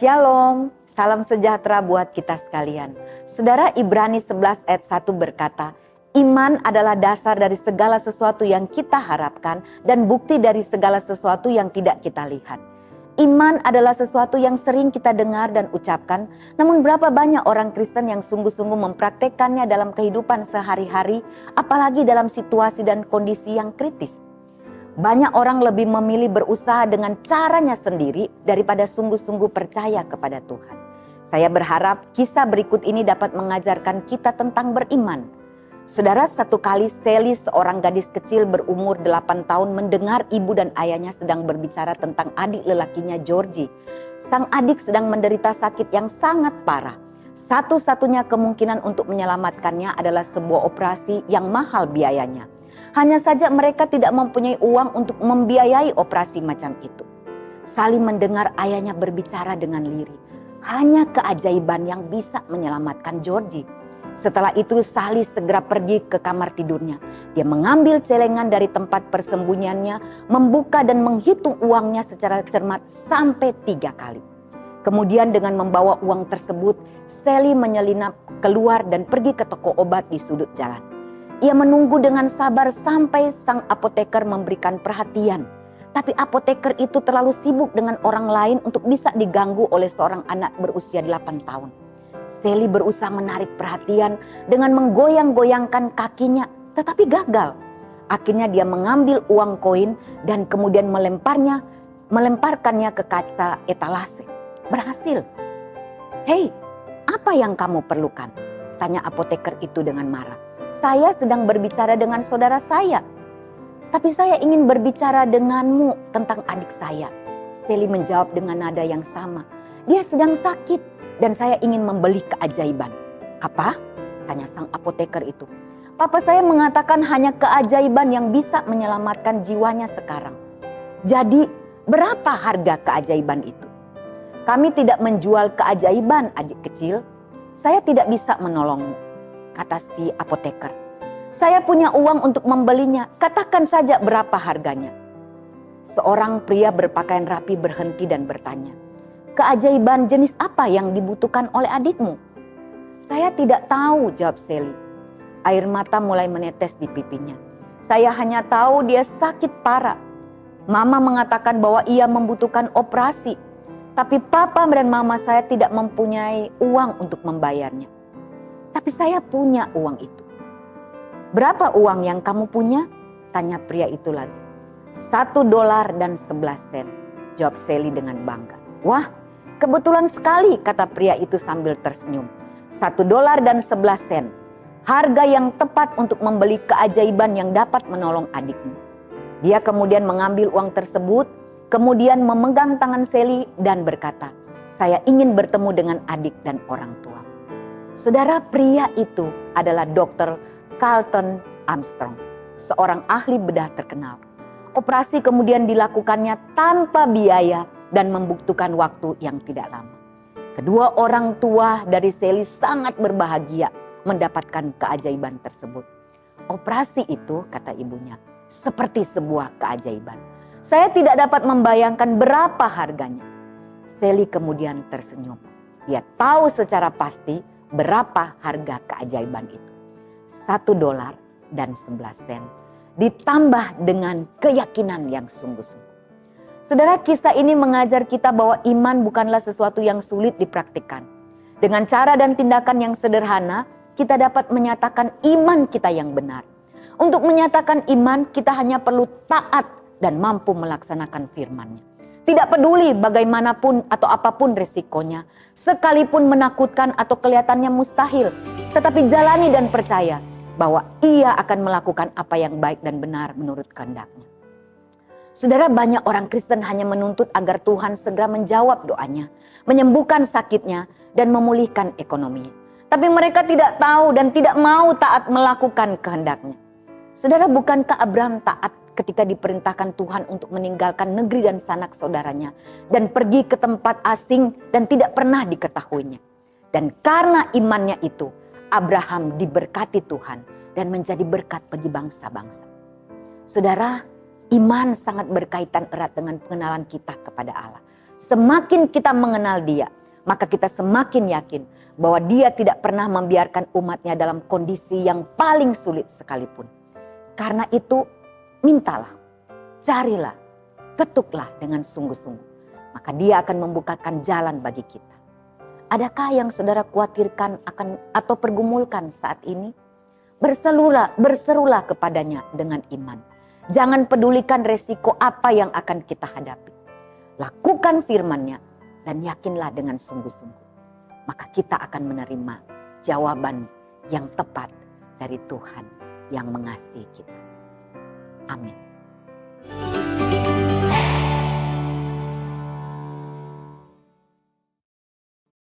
Shalom, salam sejahtera buat kita sekalian. Saudara, Ibrani 11 ayat 1 berkata, iman adalah dasar dari segala sesuatu yang kita harapkan dan bukti dari segala sesuatu yang tidak kita lihat. Iman adalah sesuatu yang sering kita dengar dan ucapkan, namun berapa banyak orang Kristen yang sungguh-sungguh mempraktekkannya dalam kehidupan sehari-hari, apalagi dalam situasi dan kondisi yang kritis. Banyak orang lebih memilih berusaha dengan caranya sendiri daripada sungguh-sungguh percaya kepada Tuhan. Saya berharap kisah berikut ini dapat mengajarkan kita tentang beriman. Saudara, satu kali Sally, seorang gadis kecil berumur 8 tahun, mendengar ibu dan ayahnya sedang berbicara tentang adik lelakinya Georgie. Sang adik sedang menderita sakit yang sangat parah. Satu-satunya kemungkinan untuk menyelamatkannya adalah sebuah operasi yang mahal biayanya. Hanya saja mereka tidak mempunyai uang untuk membiayai operasi macam itu. Sally mendengar ayahnya berbicara dengan lirih. Hanya keajaiban yang bisa menyelamatkan Georgie. Setelah itu Sally segera pergi ke kamar tidurnya. Dia mengambil celengan dari tempat persembunyiannya, membuka dan menghitung uangnya secara cermat sampai 3 kali. Kemudian dengan membawa uang tersebut, Sally menyelinap keluar dan pergi ke toko obat di sudut jalan. Ia menunggu dengan sabar sampai sang apoteker memberikan perhatian. Tapi apoteker itu terlalu sibuk dengan orang lain untuk bisa diganggu oleh seorang anak berusia 8 tahun. Sally berusaha menarik perhatian dengan menggoyang-goyangkan kakinya, tetapi gagal. Akhirnya dia mengambil uang koin dan kemudian melemparkannya ke kaca etalase. Berhasil. "Hei, apa yang kamu perlukan?" tanya apoteker itu dengan marah. "Saya sedang berbicara dengan saudara saya." "Tapi saya ingin berbicara denganmu tentang adik saya." Sally menjawab dengan nada yang sama. "Dia sedang sakit. Dan saya ingin membeli keajaiban." "Apa?" tanya sang apoteker itu. "Papa saya mengatakan hanya keajaiban yang bisa menyelamatkan jiwanya sekarang." "Jadi berapa harga keajaiban itu?" "Kami tidak menjual keajaiban, adik kecil. Saya tidak bisa menolongmu," kata si apoteker. "Saya punya uang untuk membelinya. Katakan saja berapa harganya." Seorang pria berpakaian rapi berhenti dan bertanya, "Keajaiban jenis apa yang dibutuhkan oleh adikmu?" "Saya tidak tahu," jawab Sally. Air mata mulai menetes di pipinya. "Saya hanya tahu dia sakit parah. Mama mengatakan bahwa ia membutuhkan operasi. Tapi papa dan mama saya tidak mempunyai uang untuk membayarnya. Tapi saya punya uang itu." "Berapa uang yang kamu punya?" tanya pria itu lagi. $1.11, jawab Sally dengan bangga. "Wah, kebetulan sekali," kata pria itu sambil tersenyum. $1.11, harga yang tepat untuk membeli keajaiban yang dapat menolong adikmu. Dia kemudian mengambil uang tersebut, kemudian memegang tangan Sally dan berkata, "Saya ingin bertemu dengan adik dan orang tua." Saudara, pria itu adalah Dr. Carlton Armstrong, seorang ahli bedah terkenal. Operasi kemudian dilakukannya tanpa biaya dan membutuhkan waktu yang tidak lama. Kedua orang tua dari Sally sangat berbahagia mendapatkan keajaiban tersebut. "Operasi itu," kata ibunya, "seperti sebuah keajaiban. Saya tidak dapat membayangkan berapa harganya." Sally kemudian tersenyum. Dia tahu secara pasti berapa harga keajaiban itu. $1.11 ditambah dengan keyakinan yang sungguh-sungguh. Saudara, kisah ini mengajar kita bahwa iman bukanlah sesuatu yang sulit dipraktikkan. Dengan cara dan tindakan yang sederhana, kita dapat menyatakan iman kita yang benar. Untuk menyatakan iman, kita hanya perlu taat dan mampu melaksanakan firman-Nya. Tidak peduli bagaimanapun atau apapun resikonya, sekalipun menakutkan atau kelihatannya mustahil, tetapi jalani dan percaya bahwa Ia akan melakukan apa yang baik dan benar menurut kehendak-Nya. Saudara, banyak orang Kristen hanya menuntut agar Tuhan segera menjawab doanya, menyembuhkan sakitnya, dan memulihkan ekonominya. Tapi mereka tidak tahu dan tidak mau taat melakukan kehendak-Nya. Saudara, bukankah Abraham taat ketika diperintahkan Tuhan untuk meninggalkan negeri dan sanak saudaranya dan pergi ke tempat asing dan tidak pernah diketahuinya? Dan karena imannya itu, Abraham diberkati Tuhan dan menjadi berkat bagi bangsa-bangsa. Saudara, iman sangat berkaitan erat dengan pengenalan kita kepada Allah. Semakin kita mengenal Dia, maka kita semakin yakin bahwa Dia tidak pernah membiarkan umatnya dalam kondisi yang paling sulit sekalipun. Karena itu, mintalah, carilah, ketuklah dengan sungguh-sungguh. Maka Dia akan membukakan jalan bagi kita. Adakah yang saudara khawatirkan akan atau pergumulkan saat ini? Berserulah kepadanya dengan iman. Jangan pedulikan resiko apa yang akan kita hadapi. Lakukan firman-Nya dan yakinlah dengan sungguh-sungguh. Maka kita akan menerima jawaban yang tepat dari Tuhan yang mengasihi kita. Amin.